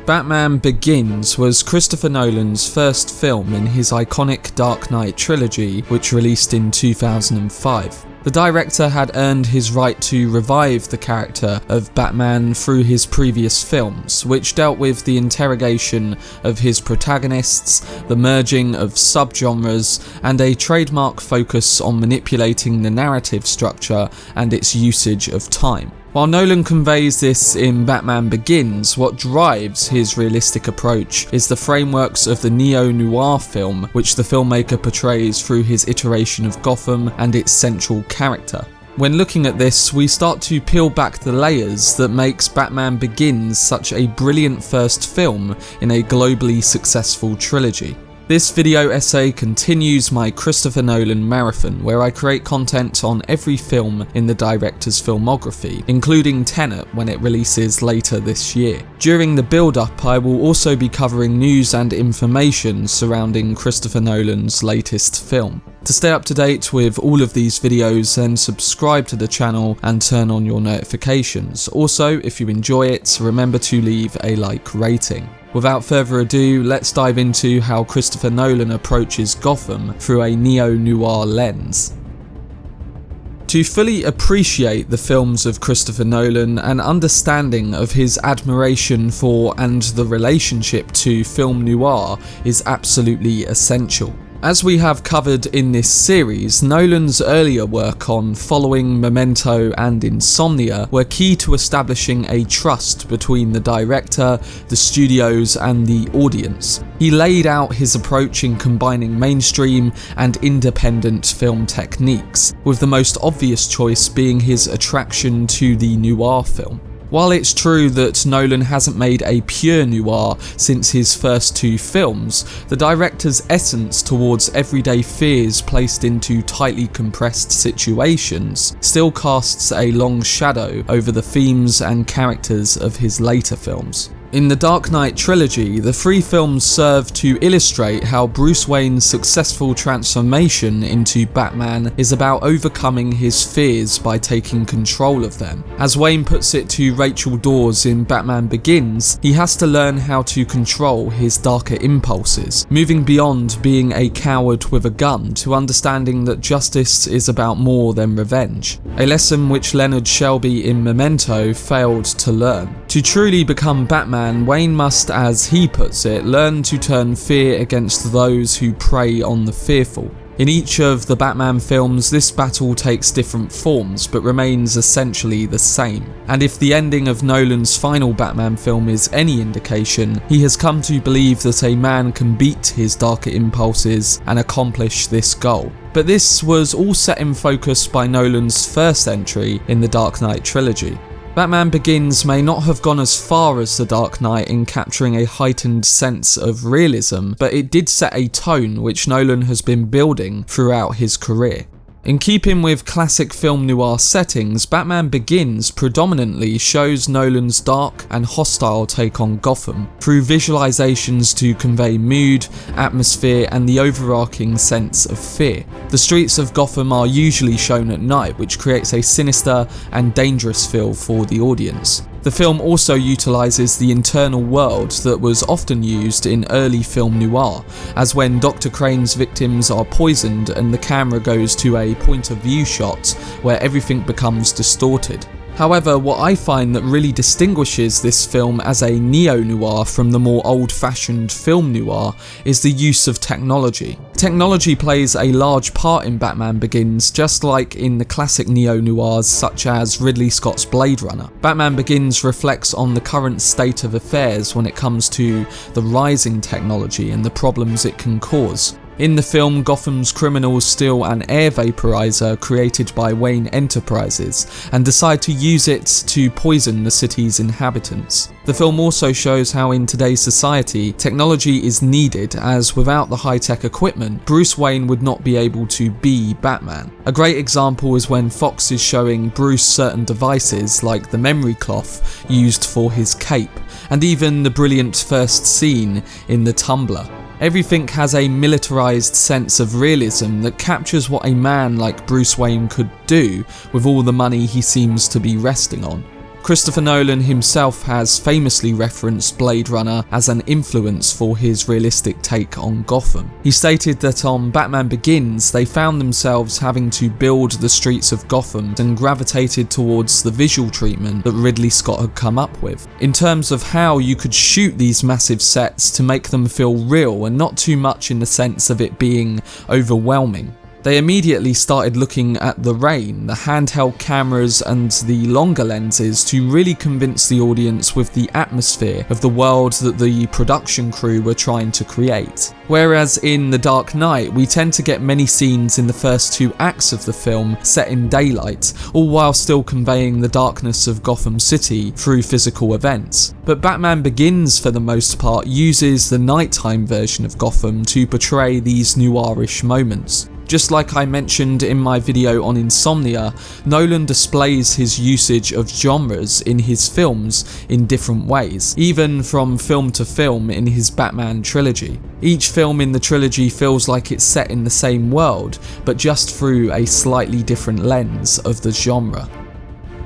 Batman Begins was Christopher Nolan's first film in his iconic Dark Knight Trilogy, which released in 2005. The director had earned his right to revive the character of Batman through his previous films, which dealt with the interrogation of his protagonists, the merging of subgenres, and a trademark focus on manipulating the narrative structure and its usage of time. While Nolan conveys this in Batman Begins, what drives his realistic approach is the frameworks of the neo-noir film, which the filmmaker portrays through his iteration of Gotham and its central character. When looking at this, we start to peel back the layers that makes Batman Begins such a brilliant first film in a globally successful trilogy. This video essay continues my Christopher Nolan Marathon, where I create content on every film in the director's filmography, including Tenet when it releases later this year. During the build-up, I will also be covering news and information surrounding Christopher Nolan's latest film. To stay up to date with all of these videos, then subscribe to the channel and turn on your notifications. Also, if you enjoy it, remember to leave a like rating. Without further ado, let's dive into how Christopher Nolan approaches Gotham through a neo-noir lens. To fully appreciate the films of Christopher Nolan, an understanding of his admiration for and the relationship to film noir is absolutely essential. As we have covered in this series, Nolan's earlier work on Following, Memento and Insomnia were key to establishing a trust between the director, the studios and the audience. He laid out his approach in combining mainstream and independent film techniques, with the most obvious choice being his attraction to the noir film. While it's true that Nolan hasn't made a pure noir since his first two films, the director's essence towards everyday fears placed into tightly compressed situations still casts a long shadow over the themes and characters of his later films. In the Dark Knight Trilogy, the three films serve to illustrate how Bruce Wayne's successful transformation into Batman is about overcoming his fears by taking control of them. As Wayne puts it to Rachel Dawes in Batman Begins, he has to learn how to control his darker impulses, moving beyond being a coward with a gun to understanding that justice is about more than revenge, a lesson which Leonard Shelby in Memento failed to learn. To truly become Batman, Wayne must, as he puts it, learn to turn fear against those who prey on the fearful. In each of the Batman films, this battle takes different forms, but remains essentially the same. And if the ending of Nolan's final Batman film is any indication, he has come to believe that a man can beat his darker impulses and accomplish this goal. But this was all set in focus by Nolan's first entry in the Dark Knight Trilogy. Batman Begins may not have gone as far as The Dark Knight in capturing a heightened sense of realism, but it did set a tone which Nolan has been building throughout his career. In keeping with classic film noir settings, Batman Begins predominantly shows Nolan's dark and hostile take on Gotham, through visualizations to convey mood, atmosphere and the overarching sense of fear. The streets of Gotham are usually shown at night, which creates a sinister and dangerous feel for the audience. The film also utilises the internal world that was often used in early film noir, as when Dr. Crane's victims are poisoned and the camera goes to a point of view shot where everything becomes distorted. However, what I find that really distinguishes this film as a neo-noir from the more old-fashioned film noir is the use of technology. Technology plays a large part in Batman Begins, just like in the classic neo-noirs such as Ridley Scott's Blade Runner. Batman Begins reflects on the current state of affairs when it comes to the rising technology and the problems it can cause. In the film, Gotham's criminals steal an air vaporizer created by Wayne Enterprises and decide to use it to poison the city's inhabitants. The film also shows how in today's society, technology is needed, as without the high-tech equipment, Bruce Wayne would not be able to be Batman. A great example is when Fox is showing Bruce certain devices like the memory cloth used for his cape, and even the brilliant first scene in the Tumbler. Everything has a militarized sense of realism that captures what a man like Bruce Wayne could do with all the money he seems to be resting on. Christopher Nolan himself has famously referenced Blade Runner as an influence for his realistic take on Gotham. He stated that on Batman Begins, they found themselves having to build the streets of Gotham and gravitated towards the visual treatment that Ridley Scott had come up with, in terms of how you could shoot these massive sets to make them feel real and not too much in the sense of it being overwhelming. They immediately started looking at the rain, the handheld cameras and the longer lenses to really convince the audience with the atmosphere of the world that the production crew were trying to create. Whereas in The Dark Knight, we tend to get many scenes in the first 2 acts of the film set in daylight, all while still conveying the darkness of Gotham City through physical events. But Batman Begins, for the most part, uses the nighttime version of Gotham to portray these noirish moments. Just like I mentioned in my video on Insomnia, Nolan displays his usage of genres in his films in different ways, even from film to film in his Batman trilogy. Each film in the trilogy feels like it's set in the same world, but just through a slightly different lens of the genre.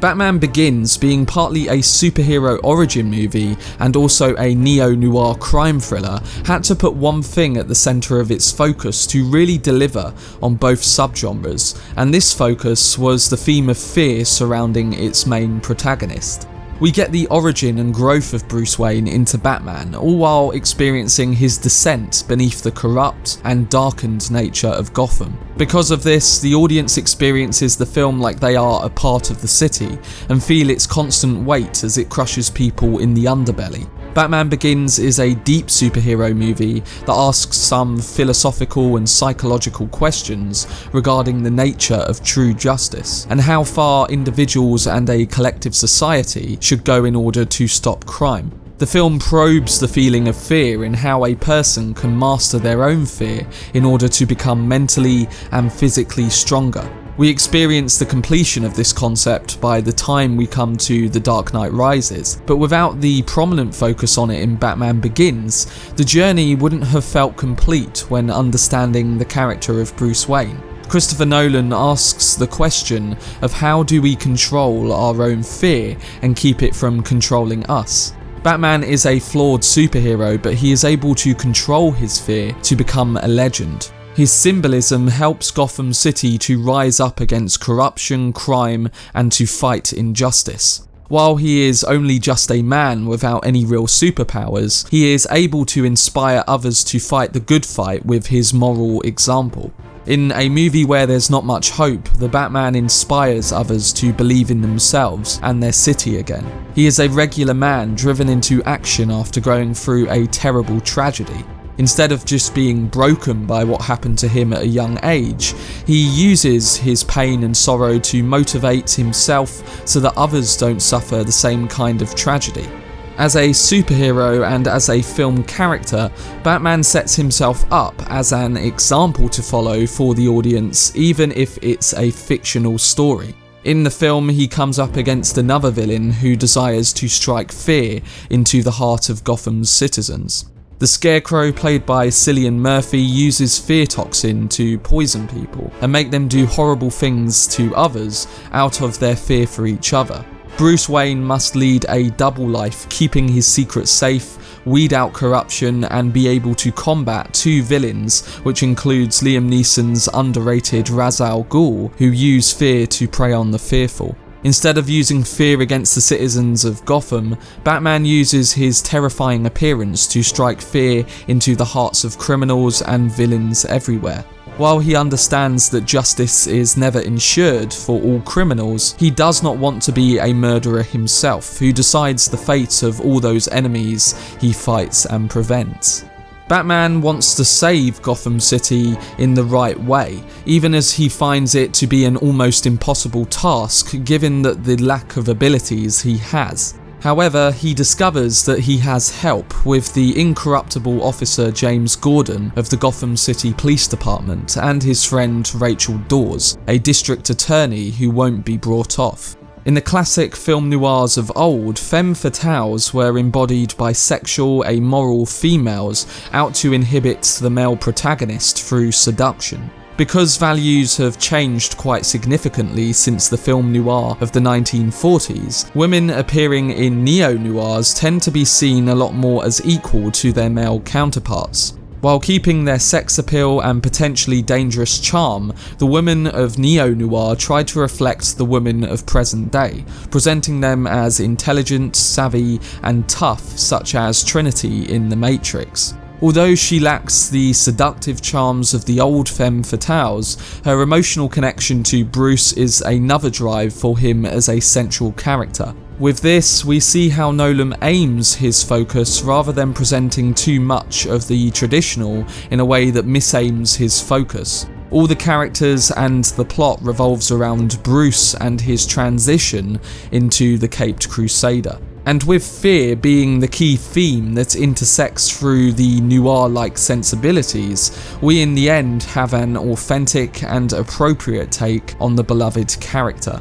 Batman Begins, being partly a superhero origin movie and also a neo-noir crime thriller, had to put one thing at the centre of its focus to really deliver on both subgenres, and this focus was the theme of fear surrounding its main protagonist. We get the origin and growth of Bruce Wayne into Batman, all while experiencing his descent beneath the corrupt and darkened nature of Gotham. Because of this, the audience experiences the film like they are a part of the city, and feel its constant weight as it crushes people in the underbelly. Batman Begins is a deep superhero movie that asks some philosophical and psychological questions regarding the nature of true justice, and how far individuals and a collective society should go in order to stop crime. The film probes the feeling of fear in how a person can master their own fear in order to become mentally and physically stronger. We experience the completion of this concept by the time we come to The Dark Knight Rises, but without the prominent focus on it in Batman Begins, the journey wouldn't have felt complete when understanding the character of Bruce Wayne. Christopher Nolan asks the question of how do we control our own fear and keep it from controlling us. Batman is a flawed superhero, but he is able to control his fear to become a legend. His symbolism helps Gotham City to rise up against corruption, crime, and to fight injustice. While he is only just a man without any real superpowers, he is able to inspire others to fight the good fight with his moral example. In a movie where there's not much hope, the Batman inspires others to believe in themselves and their city again. He is a regular man driven into action after going through a terrible tragedy. Instead of just being broken by what happened to him at a young age, he uses his pain and sorrow to motivate himself so that others don't suffer the same kind of tragedy. As a superhero and as a film character, Batman sets himself up as an example to follow for the audience, even if it's a fictional story. In the film, he comes up against another villain who desires to strike fear into the heart of Gotham's citizens. The Scarecrow, played by Cillian Murphy, uses fear toxin to poison people and make them do horrible things to others out of their fear for each other. Bruce Wayne must lead a double life, keeping his secrets safe, weed out corruption, and be able to combat 2 villains, which includes Liam Neeson's underrated Ra's al Ghul, who use fear to prey on the fearful. Instead of using fear against the citizens of Gotham, Batman uses his terrifying appearance to strike fear into the hearts of criminals and villains everywhere. While he understands that justice is never ensured for all criminals, he does not want to be a murderer himself, who decides the fate of all those enemies he fights and prevents. Batman wants to save Gotham City in the right way, even as he finds it to be an almost impossible task given that the lack of abilities he has. However, he discovers that he has help with the incorruptible officer James Gordon of the Gotham City Police Department and his friend Rachel Dawes, a district attorney who won't be brought off. In the classic film noirs of old, femme fatales were embodied by sexual, amoral females out to inhibit the male protagonist through seduction. Because values have changed quite significantly since the film noir of the 1940s, women appearing in neo-noirs tend to be seen a lot more as equal to their male counterparts. While keeping their sex appeal and potentially dangerous charm, the women of neo-noir try to reflect the women of present day, presenting them as intelligent, savvy, and tough, such as Trinity in The Matrix. Although she lacks the seductive charms of the old femme fatales, her emotional connection to Bruce is another drive for him as a central character. With this, we see how Nolan aims his focus rather than presenting too much of the traditional in a way that misaims his focus. All the characters and the plot revolves around Bruce and his transition into the Caped Crusader. And with fear being the key theme that intersects through the noir-like sensibilities, we in the end have an authentic and appropriate take on the beloved character.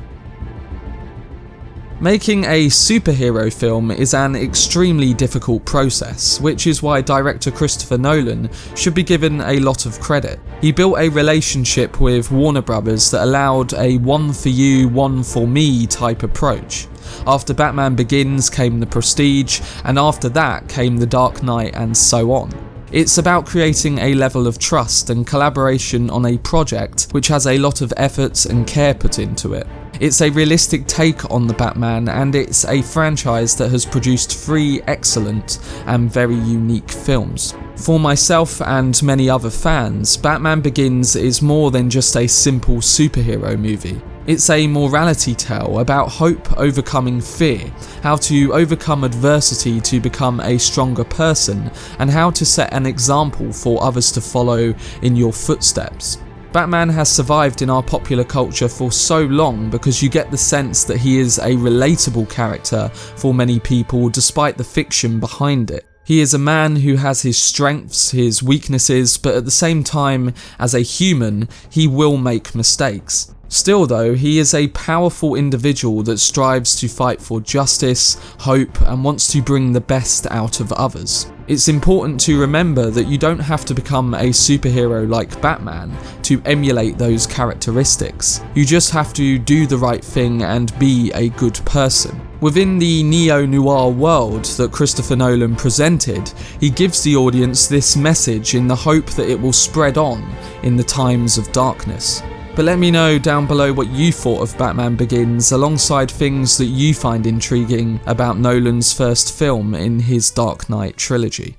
Making a superhero film is an extremely difficult process, which is why director Christopher Nolan should be given a lot of credit. He built a relationship with Warner Brothers that allowed a one for you, one for me type approach. After Batman Begins came The Prestige, and after that came The Dark Knight, and so on. It's about creating a level of trust and collaboration on a project which has a lot of effort and care put into it. It's a realistic take on the Batman, and it's a franchise that has produced 3 excellent and very unique films. For myself and many other fans, Batman Begins is more than just a simple superhero movie. It's a morality tale about hope overcoming fear, how to overcome adversity to become a stronger person, and how to set an example for others to follow in your footsteps. Batman has survived in our popular culture for so long because you get the sense that he is a relatable character for many people despite the fiction behind it. He is a man who has his strengths, his weaknesses, but at the same time, as a human, he will make mistakes. Still though, he is a powerful individual that strives to fight for justice, hope, and wants to bring the best out of others. It's important to remember that you don't have to become a superhero like Batman to emulate those characteristics. You just have to do the right thing and be a good person. Within the neo-noir world that Christopher Nolan presented, he gives the audience this message in the hope that it will spread on in the times of darkness. But let me know down below what you thought of Batman Begins, alongside things that you find intriguing about Nolan's first film in his Dark Knight Trilogy.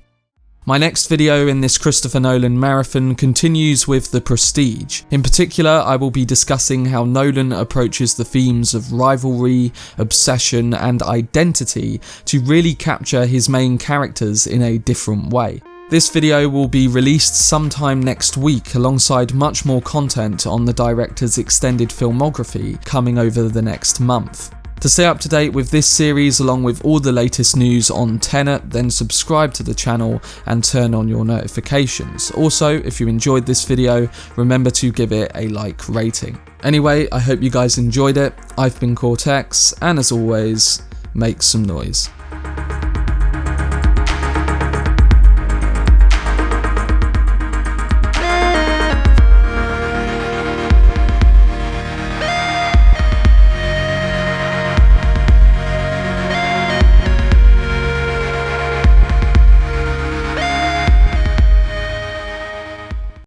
My next video in this Christopher Nolan marathon continues with The Prestige. In particular, I will be discussing how Nolan approaches the themes of rivalry, obsession, and identity to really capture his main characters in a different way. This video will be released sometime next week alongside much more content on the director's extended filmography coming over the next month. To stay up to date with this series along with all the latest news on Tenet, then subscribe to the channel and turn on your notifications. Also, if you enjoyed this video, remember to give it a like rating. Anyway, I hope you guys enjoyed it. I've been Cortex, and as always, make some noise.